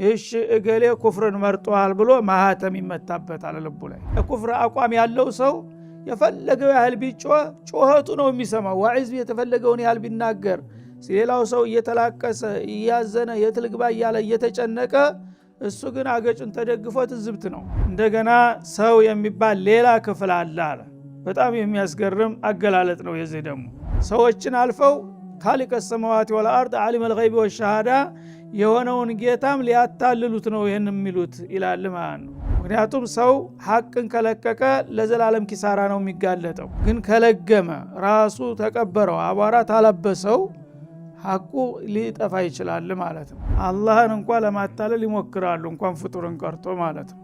እሺ እገሌ ኩፍርን መርጧል ብሎ ማህተም ይመታበታል ልቡ ላይ። ኩፍር አቋም ያለው ሰው የፈለገው ያህል ቢጮህ ጮኸቱ ነው የሚሰማው። ዋዒዝ የተፈለገውን ያህል ቢናገር ሌላው ሰው እየተላቀሰ እያዘነ የትልግባ እያለ እየተጨነቀ እሱ ግን አገጩን ተደግፎ ትዝብት ነው። እንደገና ሰው የሚባል ሌላ ክፍል አለ። በጣም የሚያስገርም አገላለጥ ነው። የዚህ ደግሞ ሰዎችን አልፈው ካሊቀ ሰማዋት ወልአርድ ዓሊም አልገይብ ወሸሃዳ የሆነውን ጌታም ሊያታልሉት ነው ይህን የሚሉት ይላል ማለት ነው። ምክንያቱም ሰው ሐቅን ከለቀቀ ለዘላለም ኪሳራ ነው የሚጋለጠው። ግን ከለገመ ራሱ ተቀበረው አቧራ ታለበሰው ሐቁ ሊጠፋ ይችላል ማለት ነው። አላህን እንኳን ለማታለል ይሞክራሉ እንኳን ፍጡርን ቀርቶ ማለት ነው።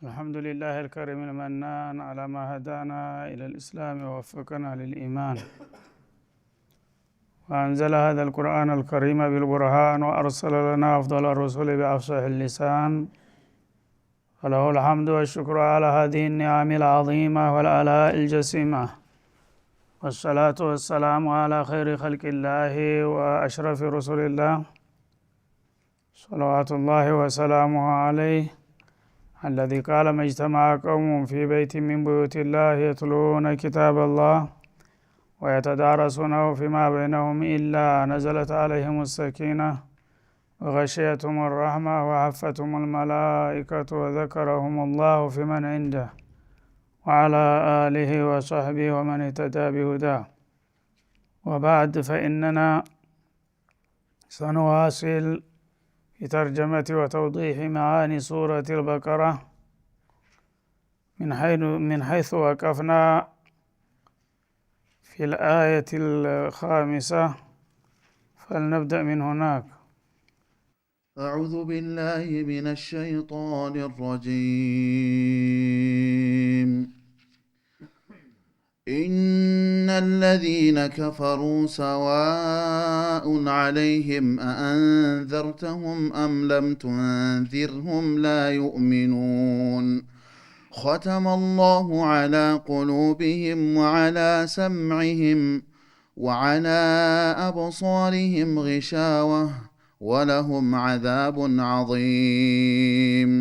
الحمد لله الكريم المنان على ما هدانا إلى الإسلام ووفقنا للإيمان وأنزل هذا القرآن الكريم بالبرهان وأرسل لنا أفضل الرسل بأفصح اللسان وله الحمد والشكر على هذه النعم العظيمة والآلاء الجسيمة والصلاة والسلام على خير خلق الله وأشرف رسول الله صلوات الله وسلامه عليه الذي قال ما اجتمع قوم في بيت من بيوت الله يتلون كتاب الله ويتدارسونه فيما بينهم إلا نزلت عليهم السكينة وغشيتهم الرحمة وحفتهم الملائكة وذكرهم الله في من عنده وعلى آله وصحبه ومن اهتدى بهداه. وبعد فإننا سنواصل في ترجمة وتوضيح معاني سورة البقرة من حيث وقفنا في الآية 5. فلنبدأ من هناك. أعوذ بالله من الشيطان الرجيم. إن الذين كفروا سواء عليهم أأنذرتهم أم لم تنذرهم لا يؤمنون ختم الله على قلوبهم وعلى سمعهم وعلى أبصارهم غشاوة ولهم عذاب عظيم.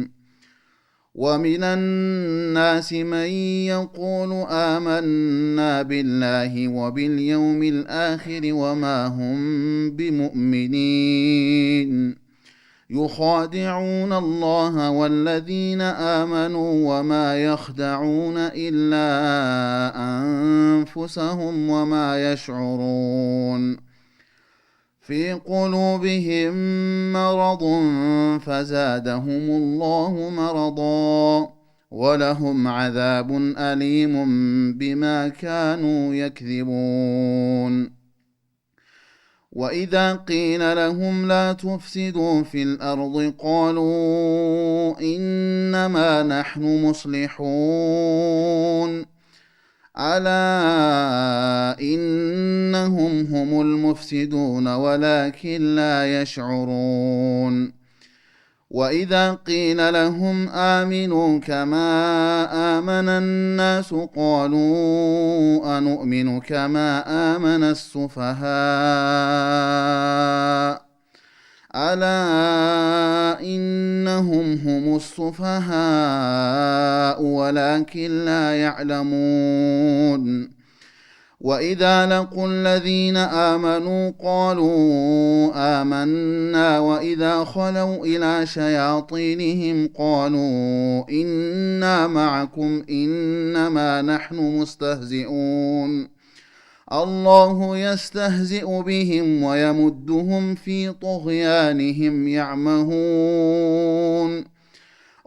ومن الناس من يقول آمنا بالله وباليوم الآخر وما هم بمؤمنين يخادعون الله والذين آمنوا وما يخدعون إلا أنفسهم وما يشعرون في قلوبهم مرض فزادهم الله مرضا ولهم عذاب أليم بما كانوا يكذبون. وإذا قيل لهم لا تفسدوا في الأرض قالوا إنما نحن مصلحون ألا إنهم هم المفسدون ولكن لا يشعرون. وإذا قيل لهم آمنوا كما آمن الناس قالوا أنؤمن كما آمن السفهاء ألا إنهم هم السفهاء ولكن لا يعلمون. وإذا لقوا الذين آمنوا قالوا آمنا وإذا خلوا إلى شياطينهم قالوا إنا معكم إنما نحن مستهزئون الله يستهزئ بهم ويمدهم في طغيانهم يعمهون.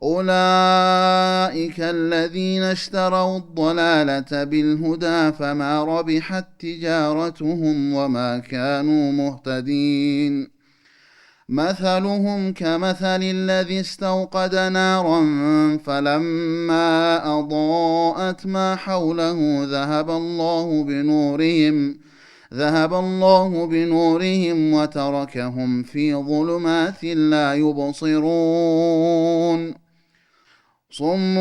أولئك الذين اشتروا الضلالة بالهدى فما ربحت تجارتهم وما كانوا مهتدين. مثلهم كمثل الذي استوقد نارا فلما أضاءت ما حوله ذهب الله بنورهم وتركهم في ظلمات لا يبصرون صم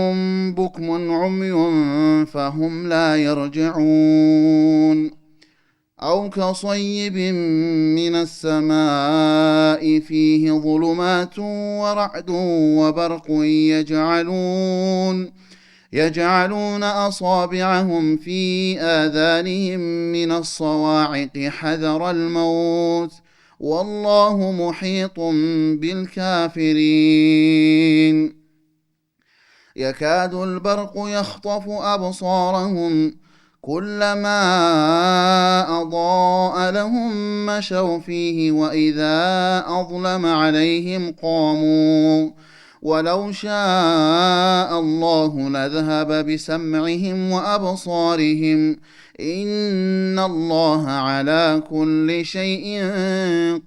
بكم عمي فهم لا يرجعون أو كصيب من السماء فيه ظلمات ورعد وبرق يجعلون أصابعهم في آذانهم من الصواعق حذر الموت والله محيط بالكافرين يكاد البرق يخطف أبصارهم كلما أضاء لهم مشوا فيه وإذا أظلم عليهم قاموا ولو شاء الله لذهب بسمعهم وأبصارهم إن الله على كل شيء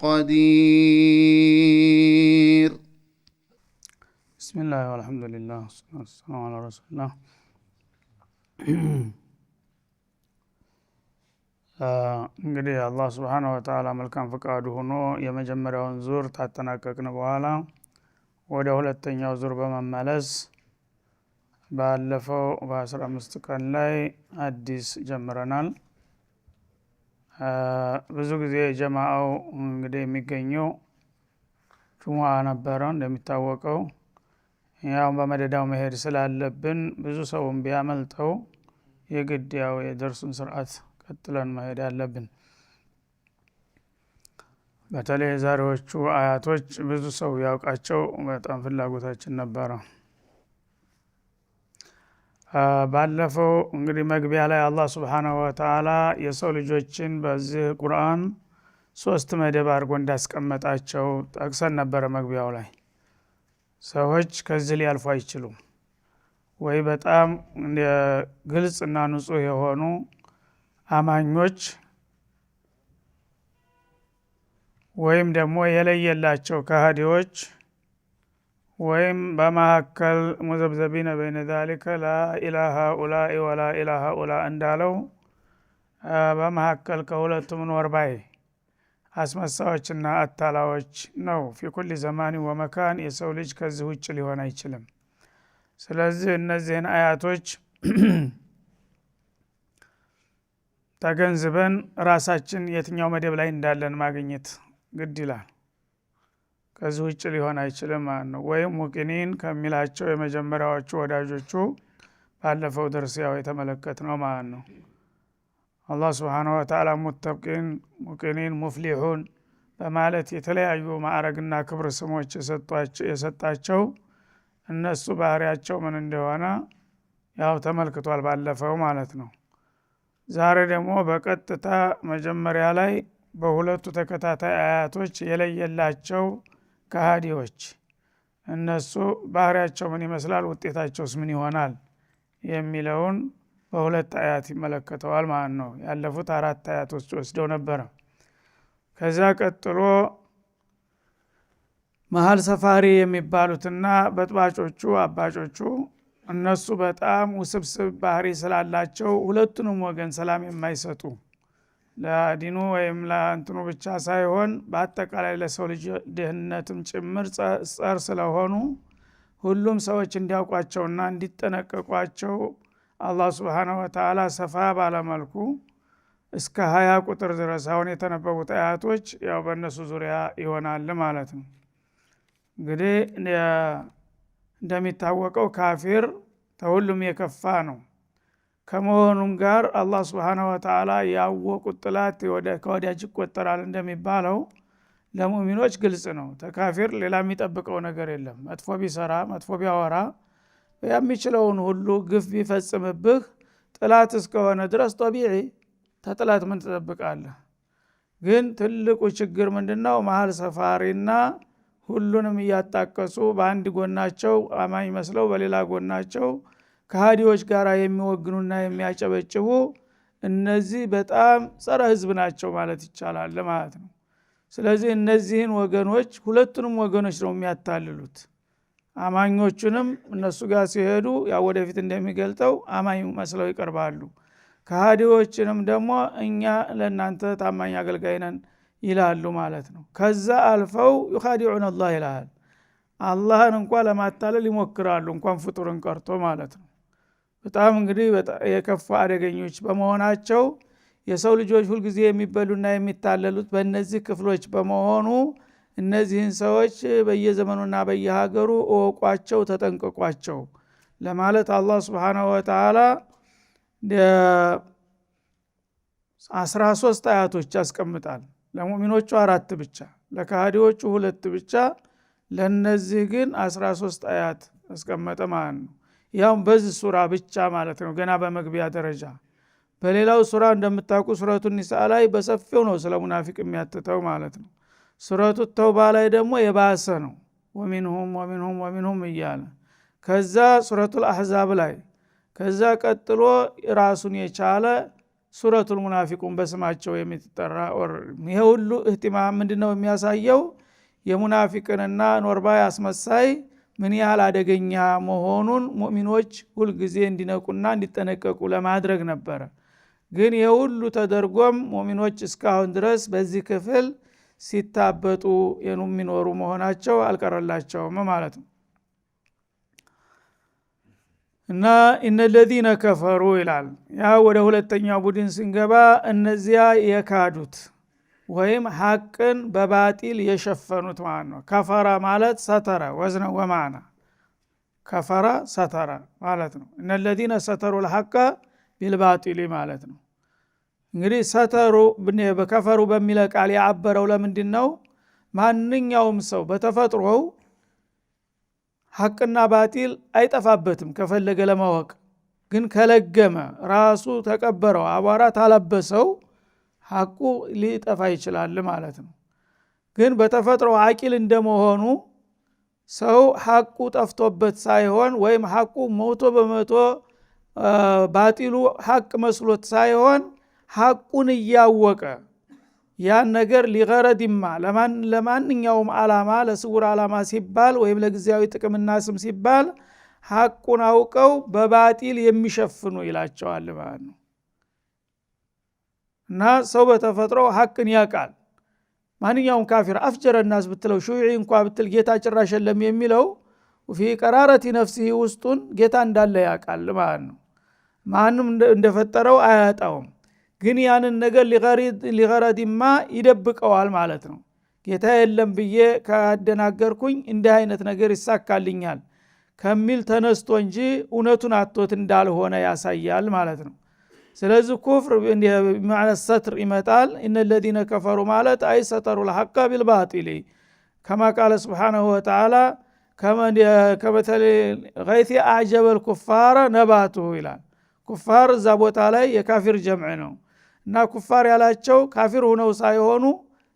قدير. بسم الله والحمد لله والصلاة والسلام على رسول الله. እንግዲህ አላህ Subhanahu Wa Ta'ala መልካም ፈቃዱ ሆኖ የመጀመሪያውን ዙር ታጠናቀቅን በኋላ ወደ ሁለተኛው ዙር በመመለስ ባለፈው በ15 ቀን ላይ አዲስ ጀምረናል። ብዙ ጊዜ ጀማዓው እንግዲህ የሚገኘው ጁሙአ ነበረ እንደሚታወቀው። ያው በመደዳው መሄድ ስላለብን ብዙ ሰውም ቢያመልጠው የግድ ያው የደርሱን ስርዓት ቀጥለን መሄድ አለብን። በተለይ ዛሬዎቹ አያቶች ብዙ ሰው ያውቃቸው በጣም ፍላጎታችን ነበረ። ባለፈው እንግዲህ መግቢያ ላይ አላህ Subhanahu Wa Ta'ala የሰው ልጆችን በዚህ ቁርአን 3 መደብ አድርጎ እንዳስቀመጣቸው ጠቅሰን ነበረ። መግቢያው ላይ ሰዎች ከዚህ ሊያልፉ አይችሉም። ወይ በጣም ግልጽና ንጹህ የሆኑ አማኞች ወይም ደግሞ የለየላቸው ከሃዲዎች ወይም በመሐከል ሙዘብዘቢነ በይነ ذلك لا اله الا ولا اله الا እንዳለው በመሐከል ከሁለቱም ኖርባይ አስመሳዮችና አታላዎች ነው። في كل زمان ومكان የሰው ልጅ ከዚህ ውጭ ሊሆን አይችልም። ስለዚህ እነዚህን አያቶች ተገንዝበን ራሳችን የትኛው መደብ ላይ እንዳለን ማግኘት ግድ ይላል። ከዚህ ውጭ ሊሆን አይችልም ማለት ነው። ወይም ሙቂኒን ከሚላቸው የመጀመሪያዎቹ ወዳጆቹ ባለፈው ደርስ ያው የተመለከትነው ማለት ነው። አላህ Subhanahu Wa Ta'ala ሙተቂን፣ ሙቂኒን፣ ሙፍሊሁን በማለት የተለያዩ ማዕረግና ክብር ስሞች የሰጣቸው እነሱ ባህሪያቸው ምን እንደሆነ ያው ተመልክቷል ባለፈው ማለት ነው። ዛሬ ደግሞ በቀጥታ መጀመሪያ ላይ በሁለቱ ተከታታይ አያቶች የለየላቸው ከሃዲዎች እነሱ ባህሪያቸው ምን ይመስላል፣ ውጤታቸውስ ምን ይሆናል የሚለውን በሁለት አያት ይመለከተዋል ማለት ነው። ያለፉት 4 አያቶች ወስደው ነበር። ከዛ ቀጥሎ መሃል ሰፋሪ የሚባሉትና በጥባጮቹ አባጮቹ እነሱ በጣም ውስብስብ ባህሪ ስላላቸው ሁለቱንም ወገን ሰላም የማይሰጡ ለዲኑ ወይም ለእንትኑ ብቻ ሳይሆን በአጠቃላይ ለሰው ልጅ ደህንነትም ጭምር ጸር ስለሆኑ ሁሉም ሰዎች እንዲያውቋቸውና እንዲጠነቀቋቸው አላህ Subhanahu Wa Ta'ala ሰፋ ባለመልኩ እስከ 20 ቁጥር ድረስ አሁን የተነበቡት አያቶች ያው በእነሱ ዙሪያ ይሆናል ማለት ነው። እንግዲህ እንደሚታወቀው ካፊር ተሁሉም የከፋ ነው። ከመሆኑም ጋር አላህ Subhanahu Wa Ta'ala ያወቁት ጥላት ከወዳጅ ይቆጠራል እንደሚባለው ለሙእሚኖች ግልጽ ነው። ተካፊር ሌላ የሚጠብቀው ነገር የለም። መጥፎ ቢሰራ መጥፎ ቢያወራ የሚችለውን ሁሉ ግፍ ቢፈጽምብህ ጥላት እስከሆነ ድረስ ጠቢዒ ተጥላት ምን ትጠብቃለህ? ግን ትልቁ ችግር ምንድነው? መሃል ሰፋሪና ሁሉንም እያጣቀሱ በአንድ ጎናቸው አማኝ መስለው በሌላ ጎናቸው ከሃዲዎች ጋር የሚወግኑና የሚያጨበጭቡ እነዚህ በጣም ጸረ ህዝብ ናቸው ማለት ይቻላል ማለት ነው። ስለዚህ እነዚህን ወገኖች ሁለቱንም ወገኖች ነው የሚያታልሉት። አማኞቹንም እነሱ ጋር ሲሄዱ ያው ወደፊት እንደሚገልጠው አማኝ መስለው ይቀርባሉ። ከሃዲዎችንም ደግሞ እኛ ለእናንተ ታማኝ አገልጋይ ነን ይላሉ ማለት ነው። ከዛ አልፈው ይኻዲዑን አላህ ይላል። አላህን እንኳን ለማታለል ይሞክራሉ እንኳን ፍጡርን ቀርቶ ማለት ነው። በጣም እንግዲህ የከፋ አደገኞች በመሆናቸው የሰው ልጆች ሁሉ ጊዜ የሚበሉና የሚታለሉት በእነዚህ ክፍሎች በመሆኑ እነዚህን ሰዎች በየዘመኑና በየሀገሩ እወቋቸው ተጠንቀቋቸው ለማለት አላህ Subhanahu Wa Ta'ala 13 አያቶች ያስቀምጣል። ለሙእሚኖቹ 4 ብቻ፣ ለካህዲዎቹ 2 ብቻ፣ ለነዚህ ግን 13 አያት ያስቀመጠ ማለት ነው። ያው በዚህ ሱራ ብቻ ማለት ነው ገና በመግቢያ ደረጃ። በሌላው ሱራ እንደምታውቁ ሱረቱ ኒሳ ላይ በሰፊው ነው ስለ ሙናፊቅ የሚያትተው ማለት ነው። ሱረቱ ተውባ ላይ ደግሞ የባሰ ነው ወሚንሁም እያለ ከዛ ሱረቱል አህዛብ ላይ ከዛ ቀጥሎ ራሱን የቻለ ሱረቱል ሙናፊቁን በስማቸው የሚጠራ ይሄ ሁሉ እህቲማም ምንድነው የሚያሳየው የሙናፊቅንና ኖርባይ አስመሳይ ምን ያህል አደገኛ መሆኑን ሙእሚኖች ሁሉ ጊዜ እንዲነቁና እንዲጠነቀቁ ለማድረግ ነበር። ግን የሁሉ ተደርጎም ሙእሚኖች እስካሁን ድረስ በዚህ ክፍል ሲታበጡ የሚኖሩ መሆናቸው አልቀረላቸውም ማለት ነው። እና እነለዚነ ከፈሩ ይላል። ያ ወደ ሁለተኛው ቡድን ስንገባ እነዚያ የካዱት ወይም ሐቅን በባጢል የሸፈኑት ማለት ነው። ከፈራ ማለት ሰተረ ወዝነ ወማና ከፈራ ሰተረ ማለት ነው። እነለዚነ ሰተሩ الحق بالباطل ማለት ነው። እንግዲህ ሰተሩ በከፈሩ በሚል ቃል ያበረው ለምንድነው? ማንኛውም ሰው በተፈጥሮው ሐቅና ባጢል አይጠፋበትም ከፈለገ ለማወቅ። ግን ከለገመ ራሱ ተቀበረው አቧራ ታለበሰው ሐቁ ሊጠፋ ይችላል ማለት ነው። ግን በተፈጥሮ አቂል እንደመሆኑ ሰው ሐቁ ጠፍቶበት ሳይሆን ወይም ሐቁ ሞቶ በመቶ ባጢሉ ሐቅ መስሎት ሳይሆን ሐቁን እያወቀ ያን ነገር ሊገረድማ ለማንኛውም ዓላማ ለስውር ዓላማ ሲባል ወይም ለጊዜያዊ ጥቅምና ስም ሲባል ሐቁን አውቀው በባጢል የሚሸፍኑ ይላቸዋል ማለት ነው። እና ሰው በተፈጥሮ ሐቅን ያውቃል። ማንኛውም ካፊር አፍጀረ الناس ብትለው ሹዒ እንኳን ብትል ጌታ ጭራሽ የለም የሚለው وفي قرارة نفسه ውስጡን ጌታ እንዳለ ያውቃል ማለት ነው። ማንም እንደፈጠረው አያጣውም። ግን ያንን ነገር ሊገረድማ ይደብቀዋል ማለት ነው። ጌታ የለም ብዬ ካደናገርኩኝ እንዲህ አይነት ነገር ይሳካልኛል ከሚል ተነስቶ እንጂ እውነቱን አጥቶት እንዳልሆነ ያሳያል ማለት ነው። ስለዚህ ኩፍር በማዕና ሰትር ይመጣል። እነ الذين كفروا ማለት አይ ሰተሩ الحق بالباطل كما قال سبحانه وتعالى ከመተል غيث اعجب الكفار نباته ይላል። ኩፋር እዛ ቦታ ላይ የካፊር ጀምዕ ነው እና ኩፋር ያላቸው ካፊር ሆነው ሳይሆኑ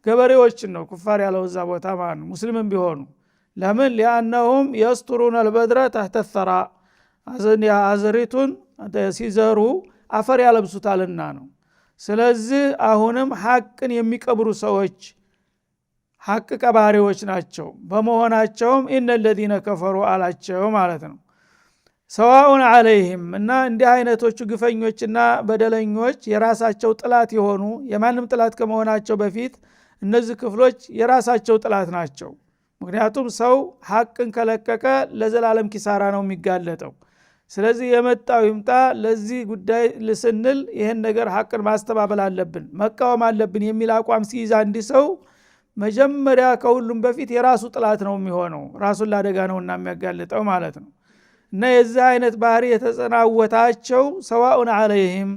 ገበሬዎችን ነው ኩፋር ያለው እዛ ቦታ ማለት ነው። ሙስሊምም ቢሆኑ ለምን لانهم يسترون البذر تحت الثرى አዘሪቱን ሲዘሩ አፈር ያለብሱታልና ነው። ስለዚህ አሁንም ሐቅን የሚቀብሩ ሰዎች ሐቅ ቀባሪዎች ናቸው በመሆናቸውም እነ الذين كفروا አላቸው ማለት ነው። ሰዋኡን አለይሂም እና እንዲህ አይነቶቹ ግፈኞችና በደለኞች የራሳቸው ጥላት የሆኑ የማንም ጥላት ከመሆናቸው በፊት እነዚህ ክፍሎች የራሳቸው ጥላት ናቸው። ምክንያቱም ሰው ሐቅን ከለቀቀ ለዘላለም ኪሳራ ነው የሚጋለጠው። ስለዚህ የመጣው ይምጣ ለዚህ ጉዳይ ልስንል ይሄን ነገር ሐቅን ማስተባበል አለብን መቃወም አለብን የሚል አቋም ሲይዝ አንድ ሰው መጀመሪያ ከሁሉም በፊት የራሱ ጥላት ነው የሚሆነው። ራሱን ለአደጋ ነውና የሚያጋልጠው ማለት ነው። እና የዚህ አይነት ባህሪ የተጸናወታቸው ሰዋኡን አለይሂም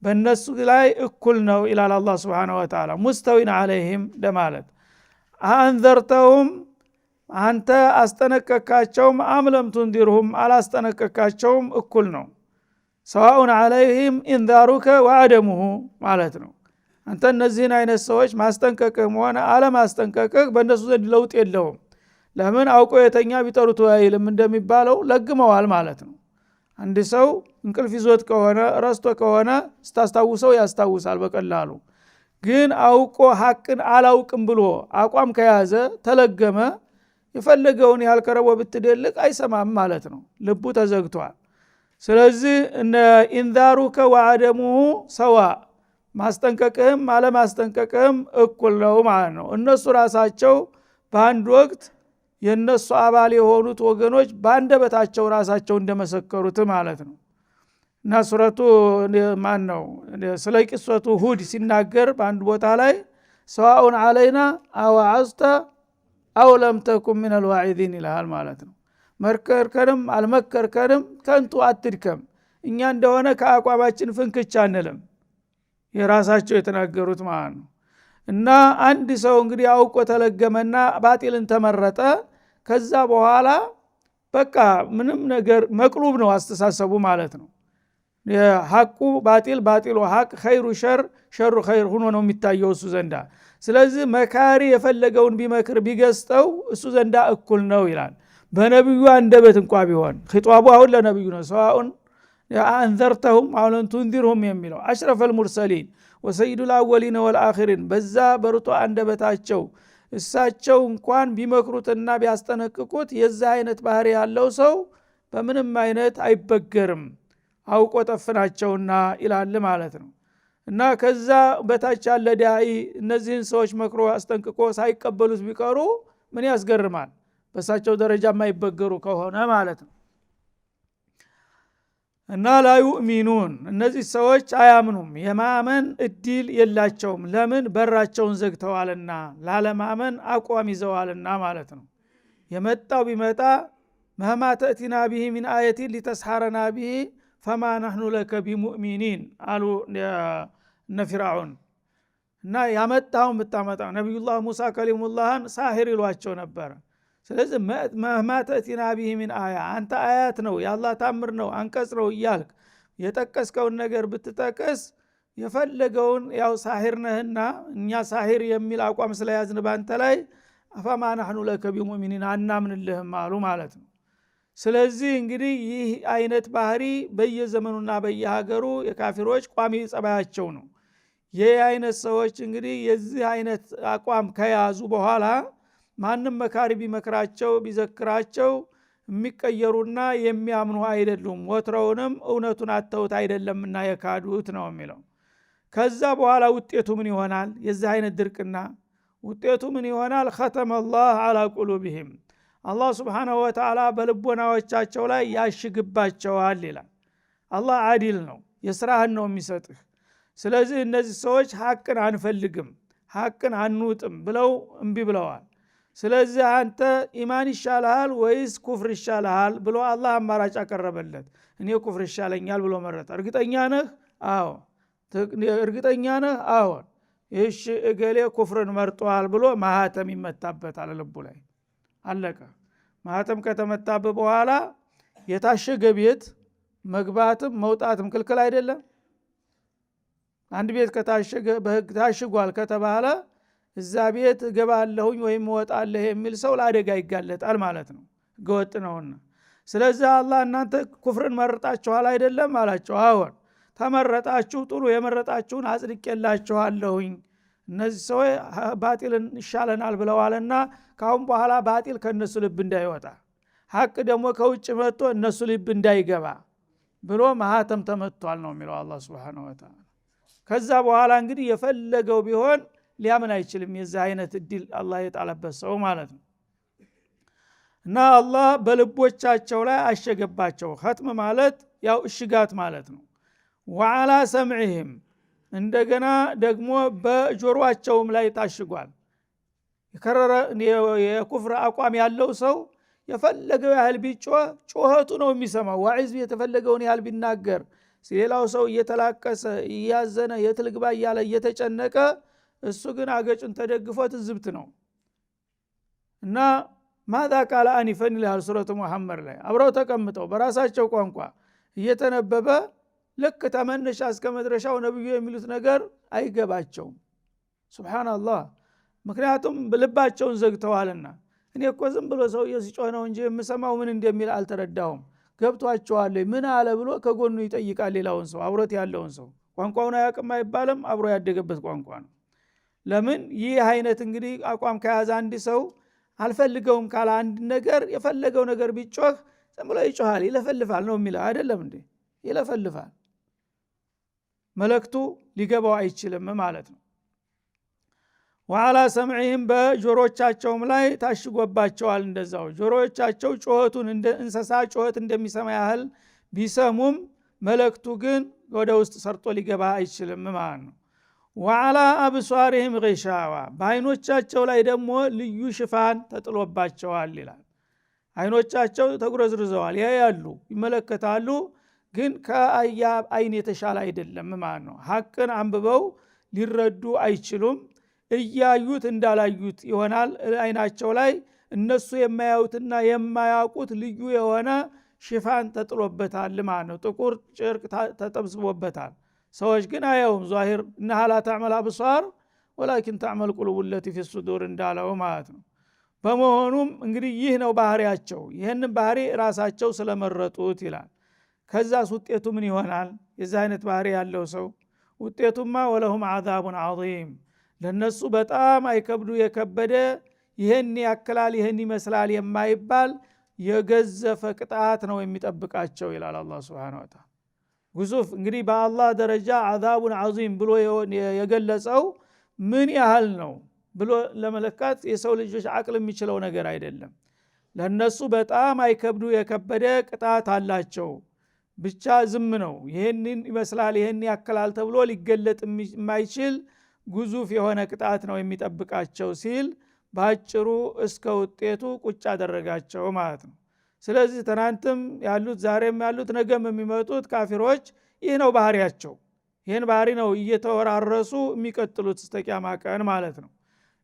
በእነሱ ላይ እኩል ነው ይላል አላህ Subhanahu Wa Ta'ala። ሙስተዊን አለይሂም ለማለት አንዘርተውም አንተ አስጠነቀካቸውም አምለም ትንዲርሁም አላስጠነቀካቸውም እኩል ነው። ሰዋኡን አለይሂም ኢንዛሩከ ወአደሙሁ ማለት ነው። አንተ እነዚህን አይነት ሰዎች ማስጠንቀቅህም ሆነ አለማስጠንቀቅህ በእነሱ ዘንድ ለውጥ የለውም። ለምን አውቆ የተኛ ቢጠሩት አይልም እንደሚባለው ለግመዋል ማለት ነው። አንድ ሰው እንቅልፍ ይዞት ከሆነ ረስቶ ከሆነ ስታስታውሰው ያስታውሳል በቀላሉ። ግን አውቆ ሐቅን አላውቅም ብሎ አቋም ከያዘ ተለገመ የፈለገውን ያልከረቦ ብትደልቅ አይሰማም ማለት ነው። ልቡ ተዘግቷል። ስለዚህ እነ ኢንዛሩከ ወአደሙሁ ሰዋ ማስጠንቀቅህም አለማስጠንቀቅህም እኩል ነው ማለት ነው። እነሱ ራሳቸው በአንድ ወቅት የነሱ አባል የሆኑት ወገኖች ባንደበታቸው ራሳቸው እንደመሰከሩት ማለት ነው። እና ሱረቱ ማን ነው ስለ ቂሶቱ ሁድ ሲናገር በአንድ ቦታ ላይ ሰዋኡን አለይና አወዐዝተ አው ለም ተኩን ሚነል ዋዒዚን ይላል ማለት ነው። መርከርከንም አልመከርከንም ከንቱ አትድከም፣ እኛ እንደሆነ ከአቋማችን ፍንክች አንልም። የራሳቸው የተናገሩት ማለት ነው። እና አንድ ሰው እንግዲህ አውቆ ተለገመና ባጢልን ተመረጠ፣ ከዛ በኋላ በቃ ምንም ነገር መቅሉብ ነው አስተሳሰቡ ማለት ነው። ሐቁ ባጢል፣ ባጢሉ ሐቅ፣ ኸይሩ ሸር፣ ሸሩ ኸይር ሆኖ ነው የሚታየው እሱ ዘንዳ። ስለዚህ መካሪ የፈለገውን ቢመክር ቢገስጠው እሱ ዘንዳ እኩል ነው ይላል። በነብዩ አንደበት እንኳን ቢሆን ኺጧቡ አሁን ለነብዩ ነው። ሰዋኡን አንዘርተሁም አው ለም ቱንዚርሁም የሚለው አሽረፈል ሙርሰሊን ወሰይዱል አወሊን ወልአኺሪን በዛ በርቶ አንደበታቸው እሳቸው እንኳን ቢመክሩትና ቢያስጠነቅቁት የዛ አይነት ባህሪ ያለው ሰው በምንም አይነት አይበገርም፣ አውቆ ጠፍናቸውና ይላል ማለት ነው። እና ከዛ በታች ያለ ዳኢ እነዚህን ሰዎች መክሮ አስጠንቅቆ ሳይቀበሉት ቢቀሩ ምን ያስገርማል? በሳቸው ደረጃ የማይበገሩ ከሆነ ማለት ነው። እና ላ ዩእሚኑን እነዚህ ሰዎች አያምኑም፣ የማመን እድል የላቸውም። ለምን? በራቸውን ዘግተዋልና፣ ላለማመን አቋም ይዘዋልና ማለት ነው። የመጣው ቢመጣ መህማ ተእቲና ቢሂ ሚን አየቲን ሊተስሐረና ቢሂ ፈማ ነህኑ ለከ ቢሙእሚኒን አሉ እነ ፊርዓውን። እና ያመጣውን ብታመጣው ነቢዩላህ ሙሳ ከሊሙላህን ሳሂር ይሏቸው ነበረ። ስለዚህ መህማ ተእቲና ቢሂ ሚን አያ፣ አንተ አያት ነው የአላህ ታምር ነው አንቀጽ ነው እያልክ የጠቀስከውን ነገር ብትጠቅስ የፈለገውን ያው ሳሂር ነህና እኛ ሳሂር የሚል አቋም ስለያዝን ባንተ ላይ ፈማ ነህኑ ለከ ቢሙእሚኒን አናምንልህም አሉ ማለት ነው። ስለዚህ እንግዲህ ይህ አይነት ባህሪ በየዘመኑና በየሀገሩ የካፊሮች ቋሚ ጸባያቸው ነው። ይህ አይነት ሰዎች እንግዲህ የዚህ አይነት አቋም ከያዙ በኋላ ማንም መካሪ ቢመክራቸው ቢዘክራቸው የሚቀየሩና የሚያምኑ አይደሉም። ወትረውንም እውነቱን አተውት አይደለምና የካዱት ነው የሚለው። ከዛ በኋላ ውጤቱ ምን ይሆናል? የዚህ አይነት ድርቅና ውጤቱ ምን ይሆናል? ختم الله على قلوبهم አላህ Subhanahu Wa Ta'ala በልቦናዎቻቸው ላይ ያሽግባቸዋል ይላል። አላህ አዲል ነው፣ የስራህን ነው የሚሰጥህ። ስለዚህ እነዚህ ሰዎች ሐቅን አንፈልግም ሐቅን አንውጥም ብለው እምቢ ብለዋል። ስለዚህ አንተ ኢማን ይሻልሃል ወይስ ኩፍር ይሻልሃል ብሎ አላህ አማራጭ አቀረበለት። እኔ ኩፍር ይሻለኛል ብሎ መረጠ። እርግጠኛ ነህ? አዎ። እርግጠኛ ነህ? አዎ። እሺ እገሌ ኩፍርን መርጧል ብሎ ማህተም ይመታበታል ልቡ ላይ። አለቀ። ማህተም ከተመታበ በኋላ የታሸገ ቤት መግባትም መውጣትም ክልክል አይደለም። አንድ ቤት ከታሸገ በህግ ታሽጓል ከተባለ እዛ ቤት ገባለሁኝ ወይም ወጣለህ የሚል ሰው ለአደጋ ይጋለጣል ማለት ነው፣ ህገወጥ ነውና። ስለዚህ አላህ እናንተ ኩፍርን መረጣችኋል አይደለም አላቸው። አዎን ተመረጣችሁ፣ ጥሩ የመረጣችሁን አጽድቄላችኋለሁኝ። እነዚህ ሰዎች ባጢልን ይሻለናል ብለዋልና ካሁን በኋላ ባጢል ከነሱ ልብ እንዳይወጣ፣ ሐቅ ደግሞ ከውጭ መጥቶ እነሱ ልብ እንዳይገባ ብሎ ማህተም ተመቷል ነው የሚለው አላህ Subhanahu Wa Ta'ala። ከዛ በኋላ እንግዲህ የፈለገው ቢሆን ሊያምን አይችልም። የዚህ አይነት እድል አላህ የጣለበት ሰው ማለት ነው። እና አላህ በልቦቻቸው ላይ አሸገባቸው። ختم ማለት ያው እሽጋት ማለት ነው። ወዓላ ሰምዕህም እንደገና ደግሞ በጆሮአቸውም ላይ ታሽጓል። የከረረ የኩፍር አቋም ያለው ሰው የፈለገው ያህል ቢጮህ ጮኸቱ ነው የሚሰማው። ዋዒዝ የተፈለገውን ያህል ቢናገር ሌላው ሰው እየተላቀሰ እያዘነ የትልግባ እያለ እየተጨነቀ እሱ ግን አገጩን ተደግፎት ዝብት ነው። እና ማዛ ቃለ አኒፈን ይላል ሱረቱ ሙሐመድ ላይ አብረው ተቀምጠው በራሳቸው ቋንቋ እየተነበበ ልክ ተመነሻ እስከ መድረሻው ነብዩ የሚሉት ነገር አይገባቸውም። ሱብሃንአላህ። ምክንያቱም ልባቸውን ዘግተዋልና። እኔ እኮ ዝም ብሎ ሰው ሲጮህ ነው እንጂ የምሰማው ምን እንደሚል አልተረዳሁም። ገብቷቸዋል ምን አለ ብሎ ከጎኑ ይጠይቃል ሌላውን ሰው፣ አብሮት ያለውን ሰው። ቋንቋውን አያውቅም አይባልም፣ አብሮ ያደገበት ቋንቋ ነው። ለምን ይህ አይነት እንግዲህ አቋም ከያዘ አንድ ሰው አልፈልገውም ካለ አንድ ነገር የፈለገው ነገር ቢጮህ ዝም ብሎ ይጮሃል፣ ይለፈልፋል ነው የሚለው አይደለም እንዴ? ይለፈልፋል። መልእክቱ ሊገባው አይችልም ማለት ነው። ወዓላ ሰምዕህም በጆሮቻቸውም ላይ ታሽጎባቸዋል። እንደዛው ጆሮቻቸው ጮኸቱን እንደ እንስሳ ጮኸት እንደሚሰማ ያህል ቢሰሙም መለክቱ ግን ወደ ውስጥ ሰርጦ ሊገባ አይችልም ማለት ነው። ወዓላ አብሷሪህም ጊሻዋ በአይኖቻቸው ላይ ደግሞ ልዩ ሽፋን ተጥሎባቸዋል ይላል። አይኖቻቸው ተጉረዝርዘዋል፣ ያያሉ፣ ይመለከታሉ፣ ግን ከአያ አይን የተሻለ አይደለም ማለት ነው። ሐቅን አንብበው ሊረዱ አይችሉም። እያዩት እንዳላዩት ይሆናል። አይናቸው ላይ እነሱ የማያዩትና የማያውቁት ልዩ የሆነ ሽፋን ተጥሎበታል ማለት ነው። ጥቁር ጨርቅ ተጠብስቦበታል። ሰዎች ግን አያዩም። ዛሂር እነሃ ላ ተዕመል አብሷር ወላኪን ተዕመል ቁሉቡ ለቲ ፊ ሱዱር እንዳለው ማለት ነው። በመሆኑም እንግዲህ ይህ ነው ባህሪያቸው። ይህን ባህሪ ራሳቸው ስለመረጡት ይላል። ከዛስ ውጤቱ ምን ይሆናል? የዚህ አይነት ባህሪ ያለው ሰው ውጤቱማ ወለሁም አዛቡን ዐዚም ለነሱ በጣም አይከብዱ የከበደ ይህን ያክላል ይህን ይመስላል የማይባል የገዘፈ ቅጣት ነው የሚጠብቃቸው ይላል አላህ ሱብሓነሁ ወተዓላ። ግዙፍ እንግዲህ በአላህ ደረጃ አዛቡን ዐዚም ብሎ የገለጸው ምን ያህል ነው ብሎ ለመለካት የሰው ልጆች አቅል የሚችለው ነገር አይደለም። ለነሱ በጣም አይከብዱ የከበደ ቅጣት አላቸው። ብቻ ዝም ነው። ይህንን ይመስላል ይህን ያክላል ተብሎ ሊገለጥ የማይችል ግዙፍ የሆነ ቅጣት ነው የሚጠብቃቸው ሲል ባጭሩ እስከ ውጤቱ ቁጭ አደረጋቸው ማለት ነው። ስለዚህ ትናንትም ያሉት ዛሬም ያሉት ነገም የሚመጡት ካፊሮች ይህ ነው ባህሪያቸው። ይህን ባህሪ ነው እየተወራረሱ የሚቀጥሉት እስከ ቂያማ ቀን ማለት ነው።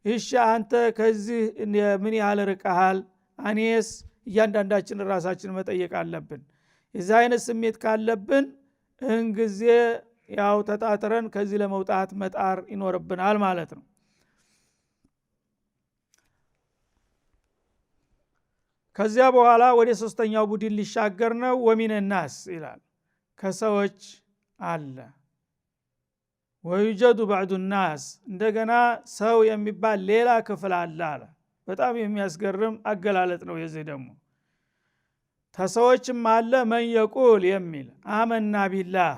እሺ አንተ ከዚህ ምን ያህል ርቀሃል? እኔስ? እያንዳንዳችን ራሳችን መጠየቅ አለብን። የዚህ አይነት ስሜት ካለብን እንግዜ ያው ተጣጥረን ከዚህ ለመውጣት መጣር ይኖርብናል ማለት ነው። ከዚያ በኋላ ወደ ሶስተኛው ቡድን ሊሻገር ነው። ወሚን الناس ይላል ከሰዎች አለ ወይጀዱ بعض الناس እንደገና ሰው የሚባል ሌላ ክፍል አለ። በጣም የሚያስገርም አገላለጥ ነው። የዚህ ደግሞ ተሰዎችም አለ መን የቁል የሚል አመና ቢላህ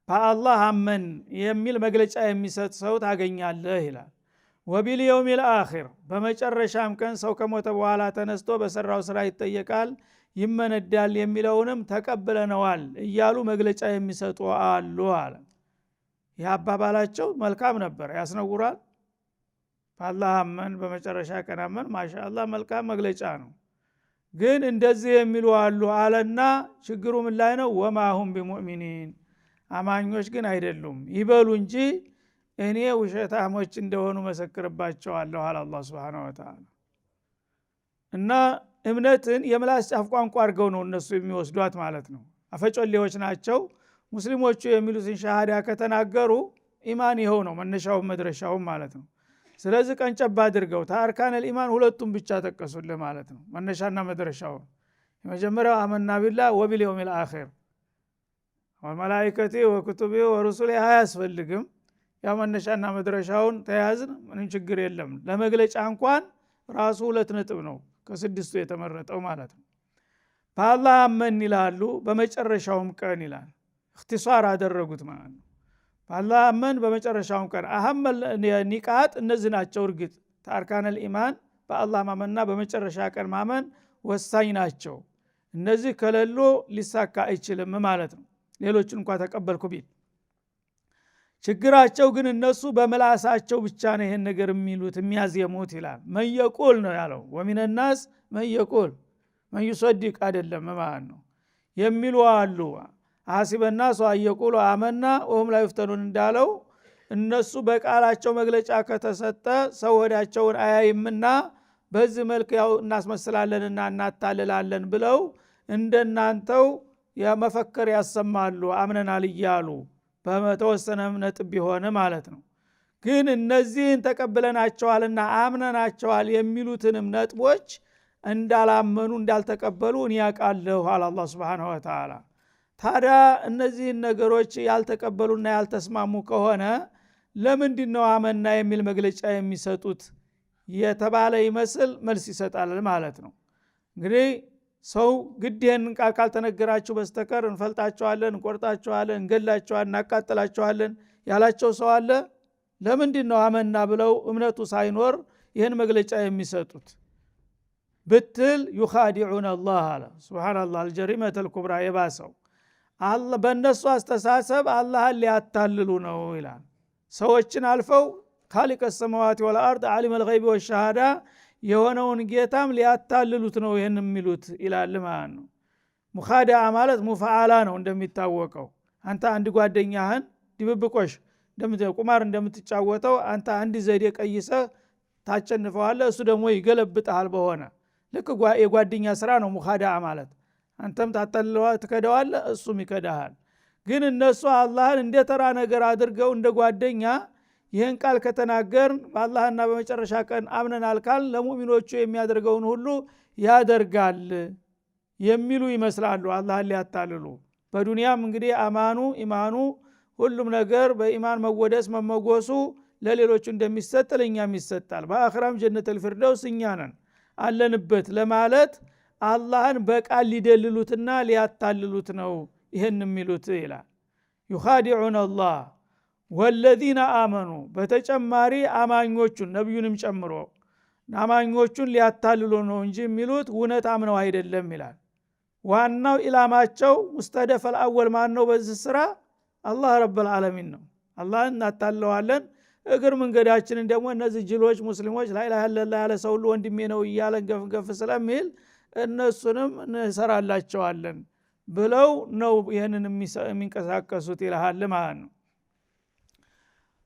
በአላህ አመን የሚል መግለጫ የሚሰጥ ሰው ታገኛለህ ይላል። ወቢልየውሚል አኺር በመጨረሻም ቀን ሰው ከሞተ በኋላ ተነስቶ በሰራው ስራ ይጠየቃል ይመነዳል የሚለውንም ተቀብለነዋል እያሉ መግለጫ የሚሰጡ አሉ አለ። ይህ አባባላቸው መልካም ነበር፣ ያስነውራል። በአላህ አመን በመጨረሻ ቀን አመን ማሻአላህ መልካም መግለጫ ነው። ግን እንደዚህ የሚሉ አሉ አለና ችግሩ ምን ላይ ነው? ወማሁም ቢሙእሚኒን አማኞች ግን አይደሉም ይበሉ እንጂ እኔ ውሸታሞች እንደሆኑ መሰክርባቸዋለሁ አለ አላህ Subhanahu Wa Ta'ala። እና እምነትን የምላስ ጫፍ ቋንቋ አድርገው ነው እነሱ የሚወስዷት ማለት ነው። አፈጮሌዎች ናቸው። ሙስሊሞቹ የሚሉትን ሻሃዳ ከተናገሩ ኢማን ይኸው ነው መነሻው መድረሻው ማለት ነው። ስለዚህ ቀንጨባ አድርገው ታርካን الኢማን ሁለቱም ብቻ ተቀሱልህ ማለት ነው። መነሻና መድረሻው የመጀመሪያው አመና ቢላህ ወቢልየውሚል አኺር ወመላኢከቲ ወኩቱቢ ወሩሱሊ አያስፈልግም። ያ መነሻና መድረሻውን ተያዝን ምንም ችግር የለም። ለመግለጫ እንኳን ራሱ ሁለት ነጥብ ነው ከስድስቱ የተመረጠው ማለት ነው። በአላህ አመን ይላሉ በመጨረሻውም ቀን ይላል። اختصار አደረጉት ማለት ነው። በአላህ አመን በመጨረሻውም ቀን አህም ኒቃት እነዚህ ናቸው። እርግጥ ታርካን الኢማን በአላህ ማመንና በመጨረሻ ቀን ማመን ወሳኝ ናቸው። እነዚህ ከሌሉ ሊሳካ አይችልም ማለት ነው። ሌሎችን እንኳን ተቀበልኩ ቢል ችግራቸው ግን እነሱ በመላሳቸው ብቻ ነው ይሄን ነገር የሚሉት የሚያዝየሙት ይላል። መየቁል ነው ያለው። ወሚን الناس መየቁል መይصدق አይደለም ማለት ነው። የሚሉ አሉ አሲበና ሰው አየቁሉ አመና ወህም ላይ ፍተኑን እንዳለው እነሱ በቃላቸው መግለጫ ከተሰጠ ሰው ወዳቸውን አያይምና በዚህ መልክ ያው እናስመስላለንና እናታልላለን ብለው እንደናንተው የመፈከር ያሰማሉ አምነናል እያሉ በተወሰነ ነጥብ ቢሆን ማለት ነው። ግን እነዚህን ተቀበለናቸዋልና አምነናቸዋል የሚሉትንም ነጥቦች እንዳላመኑ እንዳልተቀበሉ እኔ ያውቃለሁ አለ አላህ Subhanahu Wa Ta'ala። ታዲያ እነዚህን ነገሮች ያልተቀበሉና ያልተስማሙ ከሆነ ለምንድነው አመና የሚል መግለጫ የሚሰጡት የተባለ ይመስል መልስ ይሰጣል ማለት ነው። እንግዲህ ሰው ግዴን ቃል ካልተነገራችሁ በስተቀር እንፈልጣቸዋለን፣ እንቆርጣቸዋለን፣ እንገላቸዋለን፣ እናቃጥላቸዋለን ያላቸው ሰው አለ? ለምንድነው አመና ብለው እምነቱ ሳይኖር ይህን መግለጫ የሚሰጡት ብትል يخادعون الله አለ ሱብሃንአላህ። الجريمة الكبرى የባሰው አላህ በእነሱ አስተሳሰብ አላህን ሊያታልሉ ነው ይላል። ሰዎችን አልፈው ካሊቀ ሰማዋት ወልአርድ ዓሊመል ገይቢ ወሸሃዳ የሆነውን ጌታም ሊያታልሉት ነው ይህን የሚሉት ይላል ማለት ነው። ሙኻዳዓ ማለት ሙፈዓላ ነው። እንደሚታወቀው አንተ አንድ ጓደኛህን ድብብቆሽ ቁማር እንደምትጫወተው አንተ አንድ ዘዴ ቀይሰህ ታቸንፈዋለህ፣ እሱ ደግሞ ይገለብጣል። በሆነ ልክ የጓደኛ ስራ ነው ሙኻዳዓ ማለት። አንተም ታታልለዋለህ፣ ትከዳዋለህ፣ እሱም ይከዳሃል። ግን እነሱ አላህን እንደ ተራ ነገር አድርገው እንደ ጓደኛ ይህን ቃል ከተናገርን በአላህና በመጨረሻ ቀን አምነናል ካል ለሙእሚኖቹ የሚያደርገውን ሁሉ ያደርጋል የሚሉ ይመስላሉ አላህን ሊያታልሉ። በዱንያም እንግዲህ አማኑ ኢማኑ ሁሉም ነገር በኢማን መወደስ መመጎሱ ለሌሎቹ እንደሚሰጥ ለኛም ይሰጣል። በአኺራም ጀነተል ፊርደውስ እኛ ነን አለንበት ለማለት አላህን በቃል ሊደልሉትና ሊያታልሉት ነው ይሄን የሚሉት ይላል። ዩኻዲዑን አላህ ወለዚነ አመኑ በተጨማሪ አማኞቹን ነብዩንም ጨምሮ አማኞቹን ሊያታልሉ ነው እንጂ የሚሉት እውነት አምነው አይደለም ይላል። ዋናው ኢላማቸው ሙስተደፈል አወል ማን ነው? በዚህ ስራ አላህ ረብል ዓለሚን ነው። አላህን እናታለዋለን፣ እግር መንገዳችንን ደግሞ እነዚህ ጅሎች ሙስሊሞች ላ ኢላሃ ኢለላህ ያለ ሰው ሁሉ ወንድሜ ነው እያለ ገፍ ስለሚል እነሱንም እንሰራላቸዋለን ብለው ነው ይህንን የሚንቀሳቀሱት ይልሃል ማለት ነው።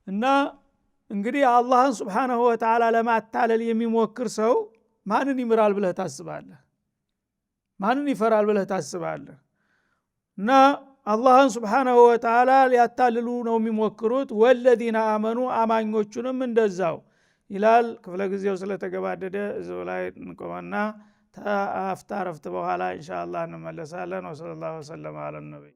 እና እንግዲህ አላህን ሱብሓነሁ ወተዓላ ለማታለል የሚሞክር ሰው ማንን ይምራል ብለህ ታስባለህ? ማንን ይፈራል ብለህ ታስባለህ? እና አላህን ሱብሓነሁ ወተዓላ ሊያታልሉ ነው የሚሞክሩት። ወለዚነ አመኑ አማኞቹንም እንደዛው ይላል። ክፍለ ጊዜው ስለተገባደደ እዚሁ ላይ እንቆመና ተአፍታ ረፍት በኋላ ኢንሻአላህ እንመለሳለን። ወሰለላሁ ዐለ ነብይ